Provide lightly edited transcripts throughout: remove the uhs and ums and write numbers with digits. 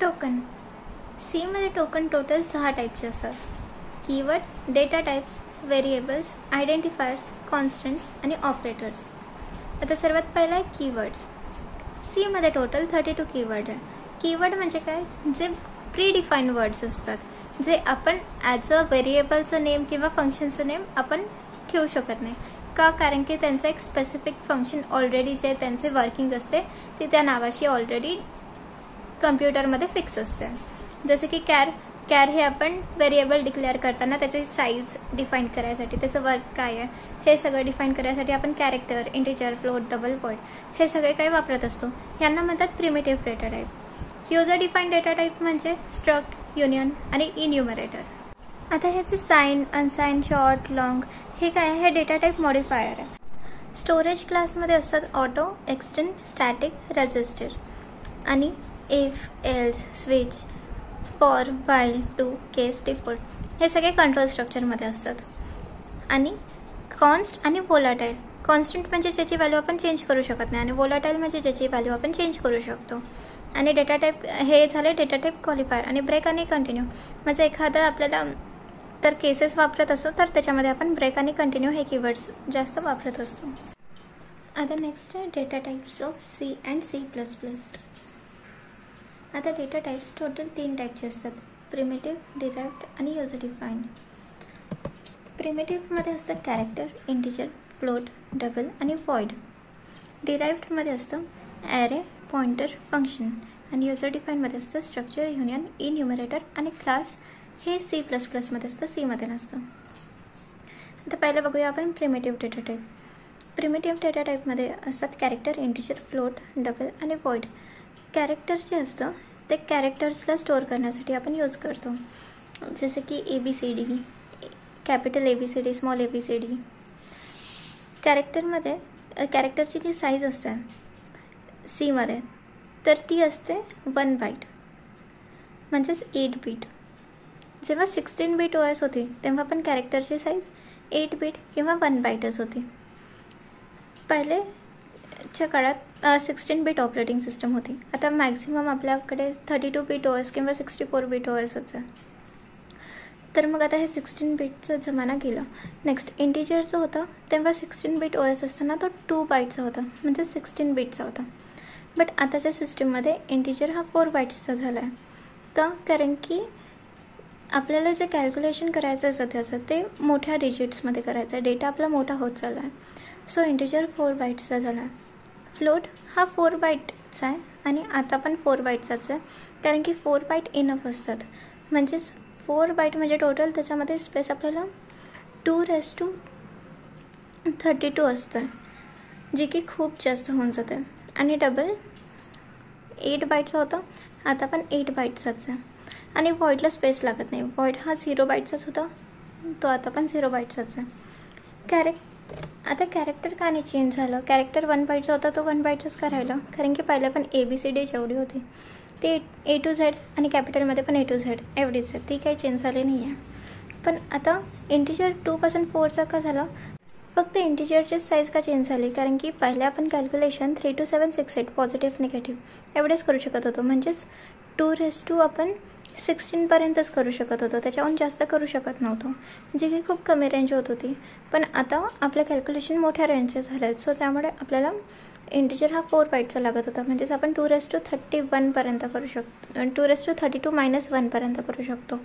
Token. C मध्ये token total 6 टाईपचे असतात. Keyword, data types, variables, identifiers, constants आणि ऑपरेटर्स. आता सर्वात पहिला आहे कीवर्ड्स. सी मध्ये टोटल 32 कीवर्ड आहे. कीवर्ड म्हणजे काय, जे प्री डिफाईन वर्ड्स असतात, जे आपण ॲज अ व्हेरिएबलचं नेम किंवा फंक्शनचं नेम आपण ठेवू शकत नाही. का, कारण की त्यांचं एक स्पेसिफिक फंक्शन ऑलरेडी जे त्यांचे वर्किंग असते ते त्या नावाशी ऑलरेडी कम्प्युटरमध्ये फिक्स असते. जसं की कॅर हे आपण व्हेरिएबल डिक्लेअर करताना त्याची साईज डिफाईन करायसाठी, त्याचं वर्क काय आहे हे सगळं डिफाईन करायसाठी आपण character, integer, float, double point हे सगळे काही वापरत असतो. यांना म्हणतात primitive data type. User define data type म्हणजे स्ट्रक्ट, युनियन आणि इन्युमरेटर. आता ह्याचे साइन, अनसाइन, शॉर्ट, लॉंग हे काय आहे, हे डेटा टाईप मॉडिफायर आहे. स्टोरेज क्लासमध्ये असतात ऑटो, एक्सटेंड, स्टॅटिक, रजिस्टर आणि if, else, switch, for, while, do, case, default हे सगळे कंट्रोल स्ट्रक्चरमध्ये असतात. आणि कॉन्स्ट आणि व्होलाटाईल. कॉन्स्टंट म्हणजे ज्याची व्हॅल्यू आपण चेंज करू शकत नाही आणि व्होलाटाईल म्हणजे ज्याची व्हॅल्यू आपण चेंज करू शकतो. आणि डेटा टाईप हे झाले डेटा टाईप क्वालिफायर. आणि ब्रेक आणि कंटिन्यू म्हणजे एखादं आपल्याला तर केसेस वापरत असतो तर त्याच्यामध्ये आपण ब्रेक आणि कंटिन्यू हे कीवर्ड्स जास्त वापरत असतो. आता नेक्स्ट आहे data types of C and C++. आता डेटा टाईप्स टोटल 3 टाईपचे असतात. प्रिमिटिव्ह, डिराइव्ड आणि युजर डिफाईन्ड. प्रिमिटिव्हमध्ये असतं कॅरेक्टर, इंटिजर, फ्लोट, डबल आणि व्हॉइड. डिराइव्डमध्ये असतं ॲरे, पॉइंटर, फंक्शन. आणि युजर डिफाईनमध्ये असतं स्ट्रक्चर, युनियन, इन्युमरेटर आणि क्लास. हे C++मध्ये असतं, सीमध्ये नसतं. आता पहिलं बघूया आपण primitive data type. Primitive data टाईपमध्ये असतात कॅरेक्टर, इंटिजर, फ्लोट, डबल आणि व्हॉइड. कॅरेक्टर जे असतं ते कॅरेक्टर्सला स्टोअर करण्यासाठी आपण यूज करतो. जसं की ABCD, capital ABCD, small ABCD. कॅरेक्टरची जी साईज असते सीमध्ये तर ती असते 1 बाईट म्हणजेच 8 बीट. जेव्हा 16 बीट OS होती तेव्हा पण कॅरेक्टरची साईज 8 बीट किंवा 1 बाईटच होती. पहिलेच्या काळात 16 बीट ऑपरेटिंग सिस्टम होती. आता मॅक्झिमम आपल्याकडे 32 बीट OS किंवा 64 बीट OSच आहे. तर मग आता हे 16 बीटचा जमाना गेला. नेक्स्ट इंटिजर जो होता तेव्हा 16 बीट OS असताना तो 2 बाईटचा होता म्हणजे 16 बीटचा होता. बट आताच्या सिस्टीममध्ये इंटिजर हा 4 बाईट्सचा झाला आहे. का, कारण की आपल्याला जे कॅल्क्युलेशन करायचं असतं त्याचं ते मोठ्या डिजिट्समध्ये करायचं आहे. डेटा आपला मोठा होत चालला आहे. सो इंटिजर 4 बाईट्सचा झाला आहे. फ्लोट हा 4 बाईटचा आहे आणि आता पण 4 बाईटचाच आहे कारण की 4 बाईट इनफ असतात. म्हणजेच 4 बाईट म्हणजे टोटल त्याच्यामध्ये स्पेस आपल्याला 2^32 असतं, जे की खूप जास्त होऊन जाते. आणि डबल 8 बाईटचा होता, आता पण 8 बाईटचाच आहे. आणि व्हॉइडला स्पेस लागत नाही. व्हॉइड हा 0 बाईटचाच होता, तो आता पण 0 बाईटचाच आहे. आता कॅरेक्टर का नाही चेंज झालं. कॅरेक्टर 1 बाईटचा होता, तो 1 बाईटचाच का राहिला, कारण की पहिलं पण ABCD जेवढी होती ते A to Z आणि कॅपिटलमध्ये पण A to Z एवढीच आहे, ती काही चेंज झाली नाही आहे. पण आता इंटिजर 2 पासून 4चा का झाला, फक्त इंटिजरची साईज का चेंज झाली, कारण की पहिले आपण कॅल्क्युलेशन 3 to 7, 6, 8 पॉझिटिव्ह निगेटिव्ह एवढेच करू शकत होतो. म्हणजेच 2 आपण 16पर्यंतच करू शकत होतो, त्याच्याहून जास्त करू शकत नव्हतो, जी की खूप कमी रेंज होत होती. पण आता आपलं कॅल्क्युलेशन मोठ्या रेंजचे झालं आहे. सो त्यामुळे आपल्याला इंटिजर हा 4 बाईटचा लागत होता. म्हणजेच आपण 2^31 पर्यंत करू शकतो, 2^32 - 1 पर्यंत करू शकतो,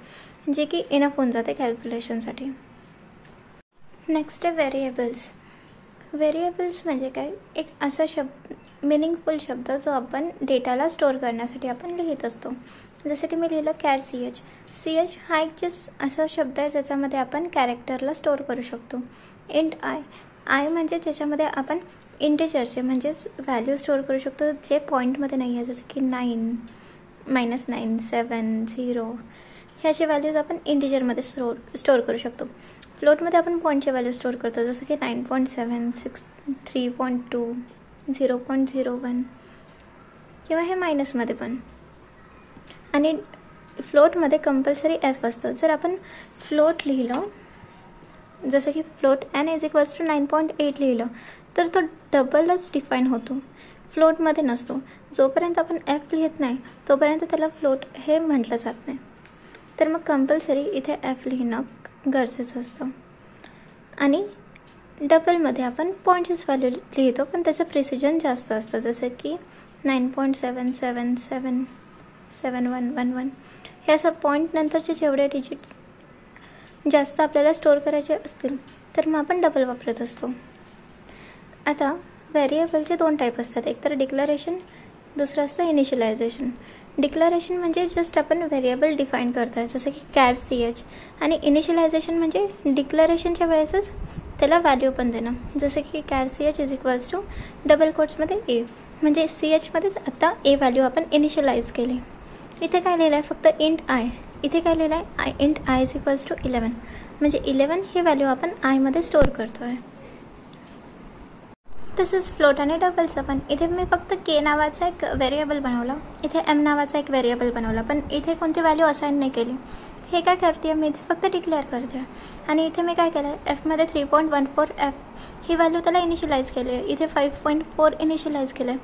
जे की इनफ होऊन जाते कॅल्क्युलेशनसाठी. नेक्स्ट आहे व्हेरिएबल्स. व्हेरिएबल्स म्हणजे काय, एक असा मिनिंगफुल शब्द जो आपण डेटाला स्टोअर करण्यासाठी आपण लिहित असतो. जसं की मी लिहिलं कॅर CH. CH हा एक असा शब्द आहे ज्याच्यामध्ये आपण कॅरेक्टरला स्टोअर करू शकतो. इंट I म्हणजे ज्याच्यामध्ये आपण इंटिजरचे म्हणजेच व्हॅल्यू स्टोअर करू शकतो जे पॉईंटमध्ये नाही आहे. जसं की 9, -9, 7, 0 हे असे व्हॅल्यूज आपण इंटिजरमध्ये स्टोअर करू शकतो. फ्लोटमध्ये आपण पॉईंटचे व्हॅल्यू स्टोअर करतो, जसं की 9.7, 6, 3.2, 0.01 किंवा हे मायनसमध्ये पण. आणि फ्लोटमध्ये कंपल्सरी F असतं. जर आपण फ्लोट लिहिलं, जसं की फ्लोट n = 9.8 लिहिलं तर तो डबलच डिफाईन होतो. फ्लोटमध्ये नसतो. जोपर्यंत आपण एफ लिहित नाही तोपर्यंत त्याला फ्लोट हे म्हटलं जात नाही. तर मग कंपल्सरी इथे एफ लिहिणं गरजेचं असतं. आणि डबलमध्ये आपण पॉईंटचीच व्हॅल्यू लिहितो, पण त्याचं प्रिसिजन जास्त असतं, जसं की 9.7777111. हे असं पॉईंट नंतरचे जेवढे डिजिट जास्त आपल्याला स्टोअर करायचे असतील तर मग आपण डबल वापरत असतो. आता व्हेरिएबलचे 2 टाईप असतात, एक तर डिक्लरेशन, दुसरं असतं इनिशियलायझेशन. डिक्लरेशन म्हणजे जस्ट आपण व्हेरिएबल डिफाईन करतो आहे, जसं की कॅर CH. आणि इनिशियलायझेशन म्हणजे डिक्लरेशनच्या वेळेसच त्याला व्हॅल्यू पण देणं, जसं की char CH is equals to double कोट्समध्ये ए, म्हणजे CHमध्येच आता ए व्हॅल्यू आपण इनिशियलाइज केली. इथे काय लिहिलं आहे, फक्त इंट आय. इथे काय लिहिलं आहे, int i is equals to 11, म्हणजे 11 ही व्हॅल्यू आपण आयमध्ये स्टोअर करतो आहे. तसंच फ्लोट आणि डबलचं पण इथे मी फक्त के नावाचा एक व्हेरिएबल बनवला, इथे एम नावाचा एक व्हेरिएबल बनवला, पण इथे कोणती व्हॅल्यू असाइन नाही केली. हे काय करते आहे, मी इथे फक्त डिक्लेअर करते. आणि इथे मी काय केलं आहे, एफमध्ये 3.14 एफ ही व्हॅल्यू त्याला इनिशियलाइज केली आहे. इथे 5.4 इनिशियलाइज केलं आहे.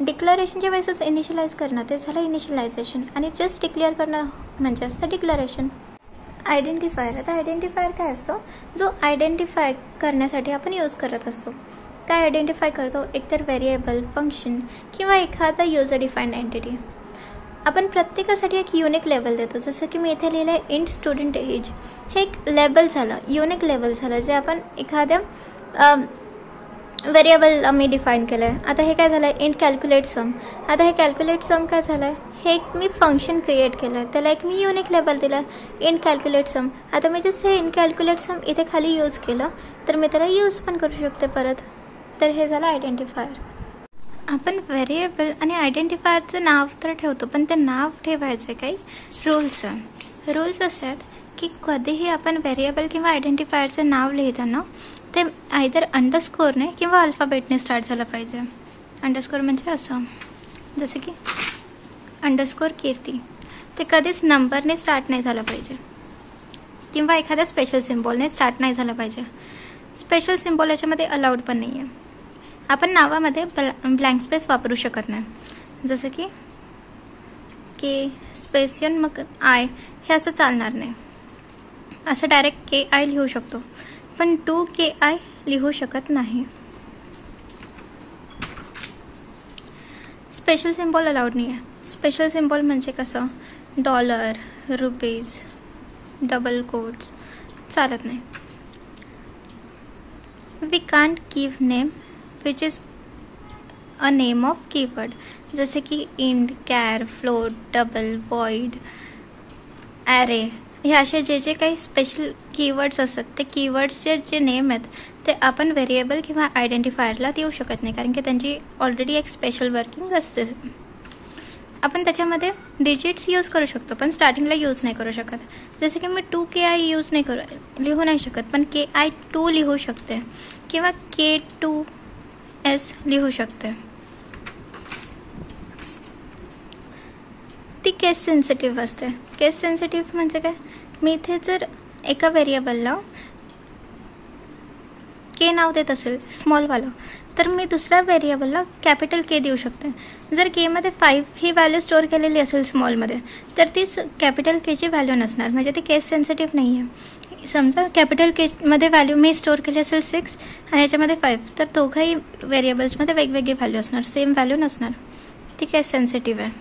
डिक्लरेशनच्या वेळेसच इनिशियलाइज करणं ते झालं इनिशियलायझेशन, आणि जस्ट डिक्लेअर करणं म्हणजे असतं डिक्लरेशन. आयडेंटिफायर. आता आयडेंटिफायर काय असतो, जो आयडेंटिफाय करण्यासाठी आपण यूज करत असतो. काय आयडेंटिफाय करतो, एकतर व्हेरिएबल, फंक्शन किंवा एखादा युजर डिफाईन्ड एंटिटी. आपण प्रत्येकासाठी एक युनिक लेबल देतो, जसं की मी इथे लिहिलं आहे इंट स्टुडंट एज. हे एक लेबल झालं, युनिक लेबल झालं, जे आपण एखाद्या व्हेरिएबल मी डिफाईन केलं आहे. आता हे काय झालं आहे, इंट कॅल्क्युलेट सम. आता हे कॅल्क्युलेट सम काय झालं आहे, हे एक मी फंक्शन क्रिएट केलं आहे, त्याला एक मी युनिक लेबल दिलं आहे, इंट कॅल्क्युलेट सम. आता मी जस्ट हे इंट कॅल्क्युलेट सम इथे खाली यूज केलं तर मी त्याला यूज पण करू शकते परत. तर हे झालं आयडेंटिफायर. आपण व्हेरिएबल आणि आयडेंटिफायरचं नाव तर ठेवतो, पण ते नाव ठेवायचं काही रूल्स असतात की कधीही आपण व्हेरिएबल किंवा आयडेंटिफायरचं नाव लिहिताना ते आयदर अंडरस्कोरने किंवा अल्फाबेटने स्टार्ट झालं पाहिजे. अंडरस्कोर म्हणजे असं, जसं की अंडरस्कोर कीर्ती, ते कधीच नंबरने स्टार्ट नाही झालं पाहिजे, किंवा एखाद्या स्पेशल सिम्बॉलने स्टार्ट नाही झालं पाहिजे. स्पेशल सिम्बॉल याच्यामध्ये अलाउड पण नाही आहे. आपण नावामध्ये ब्लँक स्पेस वापरू शकत नाही, जसं की के स्पेसियन मग आय, हे असं चालणार नाही. असं डायरेक्ट KI लिहू शकतो, पण 2KI लिहू शकत नाही. स्पेशल सिम्बॉल अलाउड नाही आहे. स्पेशल सिम्बॉल म्हणजे कसं, डॉलर, रुपीज, डबल कोट्स चालत नाही. We can't give name which is a name of keyword, जसे की int, char, float, double, void, array. हे असे जे काही स्पेशल कीवर्ड्स असतात ते कीवर्ड्सचे जे नेम आहेत ते आपण व्हेरिएबल किंवा आयडेंटिफायरला देऊ शकत नाही, कारण की त्यांची ऑलरेडी एक स्पेशल वर्किंग असते. आपण त्याच्यामध्ये डिजिट्स यूज करू शकतो, पण स्टार्टिंगला यूज नाही करू शकत. जसे की मी 2KI यूज लिहू नाही शकत, पण KI2 लिहू शकते किंवा K2S लिहू शकते. ती केस सेन्सिटिव्ह असते. केस सेन्सिटिव्ह म्हणजे काय, मी इथे जर एका व्हेरिएबलला के नाव देत असेल स्मॉलवालं, तर मी दुसऱ्या व्हेरिएबलला कॅपिटल के देऊ शकते. जर केमध्ये 5 ही व्हॅल्यू स्टोअर केलेली असेल स्मॉलमध्ये, तर तीच कॅपिटल केची व्हॅल्यू नसणार, म्हणजे ती केस सेन्सिटिव्ह नाही आहे. समजा कॅपिटल केमध्ये व्हॅल्यू मी स्टोअर केली असेल 6 आणि याच्यामध्ये 5, तर दोघंही व्हेरिएबल्समध्ये वेगवेगळी व्हॅल्यू असणार, सेम व्हॅल्यू नसणार. ती केस सेन्सिटिव्ह आहे.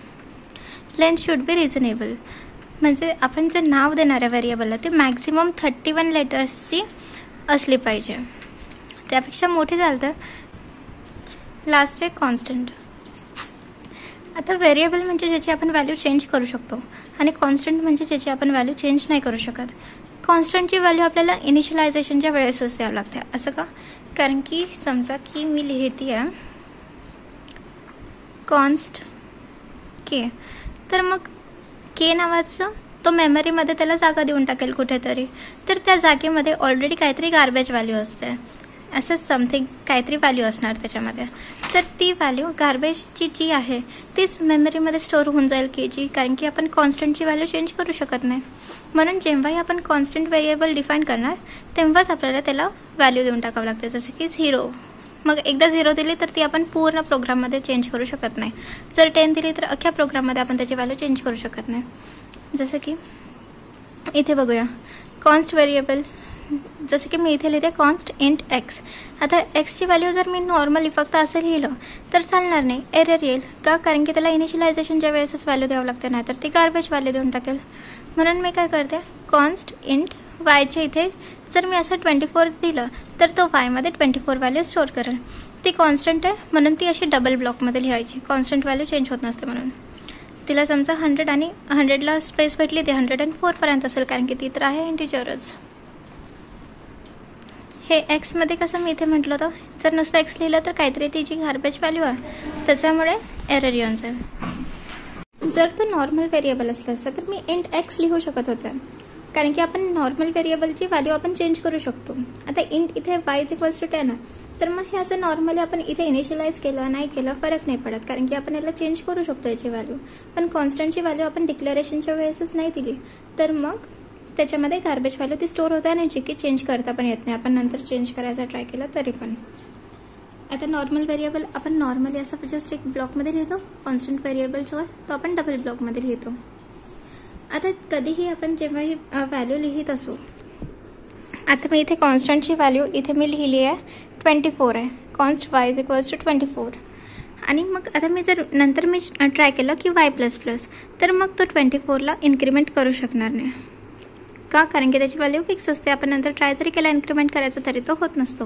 लेंथ शुड बी रिझनेबल, म्हणजे आपण जे नाव देणाऱ्या व्हेरिएबलला ते मॅक्झिमम 31 लेटर्सची असली पाहिजे, त्यापेक्षा मोठी झालं तर. लास्ट आहे कॉन्स्टंट. आता व्हेरिएबल म्हणजे ज्याची आपण व्हॅल्यू चेंज करू शकतो, आणि कॉन्स्टंट म्हणजे ज्याची आपण व्हॅल्यू चेंज नाही करू शकत. कॉन्स्टंटची व्हॅल्यू आपल्याला इनिशियलायझेशनच्या वेळेसच द्यावं लागते. असं का, कारण की समजा की मी लिहिते आहे कॉन्स्ट के, तर मग के नावाचं तो मेमरीमध्ये त्याला जागा देऊन टाकेल कुठेतरी, तर त्या जागेमध्ये ऑलरेडी काहीतरी गार्बेज व्हॅल्यू असते, असं समथिंग काहीतरी व्हॅल्यू असणार त्याच्यामध्ये. तर ती व्हॅल्यू गार्बेजची जी आहे तीच मेमरीमध्ये स्टोअर होऊन जाईल केची, कारण की आपण कॉन्स्टंटची व्हॅल्यू चेंज करू शकत नाही. म्हणून जेव्हाही आपण कॉन्स्टंट व्हेरिएबल डिफाईन करणार तेव्हाच आपल्याला त्याला व्हॅल्यू देऊन टाकावं लागते, जसं की 0. मग एकदा 0 दिली तर ती आपण पूर्ण प्रोग्राममध्ये चेंज करू शकत नाही. जर 10 दिली तर अख्ख्या प्रोग्राममध्ये आपण त्याची व्हॅल्यू चेंज करू शकत नाही. जसं की इथे बघूया कॉन्स्ट व्हेरिएबल, जसं की मी इथे लिहिते कॉन्स्ट इंट एक्स. आता एक्सची व्हॅल्यू जर मी नॉर्मली फक्त असं लिहिलं तर चालणार नाही, एरर येईल. का? कारण की त्याला इनिशियलायझेशनच्या वेळेसच व्हॅल्यू द्यावं लागते, नाही तर ती गार्बेज व्हॅल्यू देऊन टाकेल. म्हणून मी काय करते, कॉन्स्ट इंट वायच्या इथे जर मी असं 24 दिलं तर तो वायमध्ये 24 व्हॅल्यू स्टोअर करेल. ती कॉन्स्टंट आहे म्हणून ती अशी डबल ब्लॉकमध्ये लिहायची. कॉन्स्टंट व्हॅल्यू चेंज होत नसते म्हणून. तिला समजा 100 आणि 100ला स्पेस भेटली ती 104 पर्यंत असेल, कारण की ती तर आहे इंटिजरच. हे एक्समध्ये कसं मी इथे म्हटलं होतं, जर नुसतं एक्स लिहिलं तर काहीतरी ती जी गार्बेज व्हॅल्यू आहे त्याच्यामुळे एरर येऊन जाईल. जर तो नॉर्मल व्हेरिएबल असला असता तर मी इंट एक्स लिहू शकत होते, कारण की आपण नॉर्मल व्हेरिएबलची व्हॅल्यू आपण चेंज करू शकतो. आता इंट इथे y = 10 आहे, तर मग हे असं नॉर्मली आपण इथे इनिशियलाइज केलं नाही केलं फरक नाही पडत, कारण की आपण याला चेंज करू शकतो याची व्हॅल्यू. पण कॉन्स्टंटची व्हॅल्यू आपण डिक्लेरेशनच्या वेळेसच नाही दिली तर मग त्याच्यामध्ये गार्बेज व्हॅल्यू ती स्टोअर होते आणि जी की चेंज करता पण येत नाही. आपण नंतर चेंज करायचा ट्राय केला तरी पण. आता नॉर्मल व्हेरिएबल आपण नॉर्मली असं जस्ट एक ब्लॉकमध्ये लिहितो, कॉन्स्टंट व्हेरिएबल्स होय तो आपण डबल ब्लॉकमध्ये लिहितो. आता कधीही आपण जेव्हाही व्हॅल्यू लिहित असू, आता मी इथे कॉन्स्टंटची व्हॅल्यू इथे मी लिहिली आहे 24 आहे, कॉन्स्ट y = 24. आणि मग आता मी जर नंतर मी ट्राय केलं की y++, तर मग तो 24ला इन्क्रीमेंट करू शकणार नाही. का? कारण की त्याची व्हॅल्यू फिक्स असते. आपण नंतर ट्राय जरी केला इन्क्रीमेंट करायचा तरी तो होत नसतो.